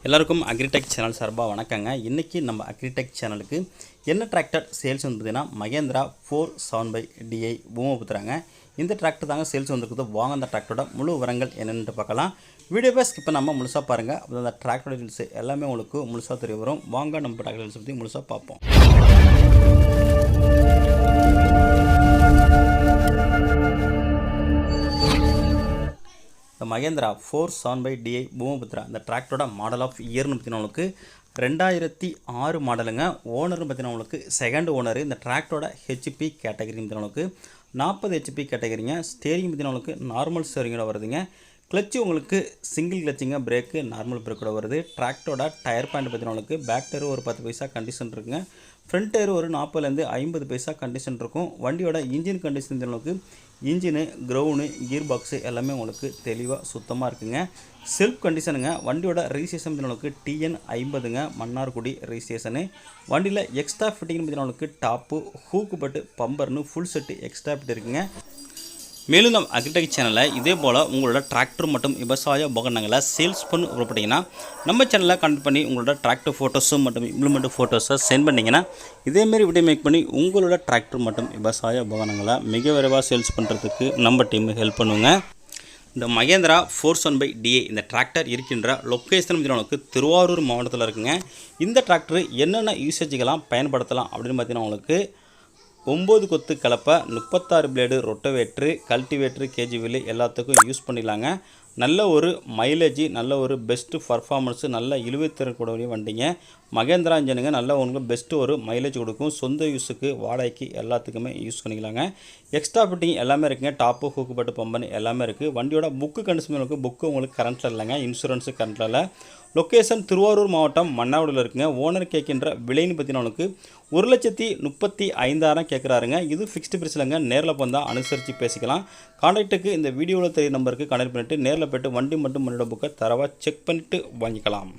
எல்லாருக்கும் agritech channel சார்பாக வணக்கங்க. இன்றைக்கி நம்ம அக்ரிடெக் சேனலுக்கு என்ன டிராக்டர் சேல்ஸ் வந்துதுன்னா மகேந்திரா 475DI பூமை புத்துறாங்க. இந்த டிராக்டர் தாங்க சேல்ஸ் வந்துருக்குது. வாங்க அந்த டிராக்டரோட முழு விவரங்கள் என்னென்னு பார்க்கலாம். வீடியோவை ஸ்கிப் பண்ணாமல் முழுசாக பாருங்கள். அப்போ அந்த டிராக்டரோட டீல்ஸ் எல்லாமே உங்களுக்கு முழுசாக தெரிய வரும். வாங்க நம்ம டிராக்டர் டீல்ஸ் பற்றி முழுசாக பார்ப்போம். இந்த மகேந்திரா 475DI பூமபுத்ரா இந்த டிராக்டரோட மாடல் ஆஃப் இயர்னு பார்த்தீங்கன்னா 2006 மாடலுங்க. ஓனர்னு பார்த்தீங்கன்னா உங்களுக்கு செகண்ட் ஓனர். இந்த டிராக்டரோட ஹெச்பி கேட்டகரி பார்த்தீங்கன்னா 40 ஹெச்பி கேட்டகரிங்க. ஸ்டேரிங் பார்த்தீங்கன்னா நார்மல் ஸ்டேரிங்கோட வருதுங்க. கிளச்சு உங்களுக்கு சிங்கிள் கிளச்சிங்க. பிரேக்கு நார்மல் பிரேக்கோட வருது. டிராக்டரோட டயர் பாயிண்ட் பார்த்தீங்கன்னா பேக் டயர் ஒரு 10 பைசா கண்டிஷன் இருக்குங்க. ஃப்ரண்ட் டயர் ஒரு 40லேருந்து 50 பைசா கண்டிஷன் இருக்கும். வண்டியோட இன்ஜின் கண்டிஷன் உங்களுக்கு இன்ஜினு, கிரவுண்டு, கியர் பாக்ஸு எல்லாமே உங்களுக்கு தெளிவாக சுத்தமாக இருக்குங்க. செல்ஃப் கண்டிஷனுங்க. வண்டியோட ரிஜிஸ்ட்ரேஷன் உங்களுக்கு TN 50ங்க, மன்னார்குடி ரிஜிஸ்ட்ரேஷனு. வண்டியில் எக்ஸ்ட்ரா ஃபிட்டிங் பார்த்தீங்கன்னா டாப்பு, ஹூக்கு பட்டு, பம்பர்னு ஃபுல் செட்டு எக்ஸ்ட்ரா ஃபிட் இருக்குங்க. மேலும் நம்ம அக்ரிடெக் சேனலில் இதே போல் உங்களோட டிராக்டர் மற்றும் விவசாய உபகரணங்களை சேல்ஸ் பண்ண விருப்பப்பட்டீங்கன்னா நம்ம சேனலில் கனெக்ட் பண்ணி உங்களோட டிராக்டர் ஃபோட்டோஸும் மற்றும் இம்ப்ளிமெண்ட் ஃபோட்டோஸை சென்ட் பண்ணிங்கன்னா இதேமாரி வீடியோ மேக் பண்ணி உங்களோட டிராக்டர் மற்றும் விவசாய உபகரணங்களை மிக விரைவாக சேல்ஸ் பண்ணுறதுக்கு நம்ம டீம் ஹெல்ப் பண்ணுவோங்க. இந்த மகேந்திரா 475DI இந்த டிராக்டர் இருக்கின்ற லொக்கேஷன் உங்களுக்கு திருவாரூர் மாவட்டத்தில் இருக்குங்க. இந்த டிராக்டர் என்னென்ன யூசேஜுக்கெல்லாம் பயன்படுத்தலாம் அப்படின்னு பார்த்தீங்கன்னா உங்களுக்கு 9 கொத்து கலப்பை, 36 பிளேடு ரொட்டவேட்ரு, கல்டிவேட்ரு, கேஜிவில் எல்லாத்துக்கும் யூஸ் பண்ணிடலாங்க. நல்ல ஒரு மைலேஜ், நல்ல ஒரு பெஸ்ட்டு பர்ஃபார்மன்ஸு, நல்ல இழுவைத்திறன் கூடிய வண்டிங்க. மகேந்திரா இன்ஜினுங்க நல்ல உங்களுக்கு பெஸ்ட்டு ஒரு மைலேஜ் கொடுக்கும். சொந்த யூஸுக்கு, வாடகைக்கு எல்லாத்துக்குமே யூஸ் பண்ணிக்கலாங்க. எக்ஸ்ட்ரா ஃபிட்டிங் எல்லாமே இருக்குங்க. டாப்பு, ஹூக்கு பட்டு, பம்பன் எல்லாமே இருக்குது. வண்டியோட புக்கு கண்டிஷன் இருக்குது. புக்கு உங்களுக்கு கரண்ட்டில் இல்லைங்க. இன்சூரன்ஸு கரண்ட்டில் இல்லை. லொக்கேஷன் திருவாரூர் மாவட்டம் மன்னார்குடியில் இருக்குங்க. ஓனர் கேட்கின்ற விலைன்னு பார்த்தீங்கன்னா உங்களுக்கு 1,35,000 கேட்குறாருங்க. இது ஃபிக்ஸ்டு பிரைஸ்லங்க. நேரில் வந்தால் அனுசரித்து பேசிக்கலாம். கான்டாக்ட்டுக்கு இந்த வீடியோவில் தெரிய நம்பருக்கு கனெக்ட் பண்ணிவிட்டு நேரில் போய்ட்டு வண்டி மட்டும் வண்டியோட புக்கை தரவாக செக் பண்ணிவிட்டு வாங்கிக்கலாம்.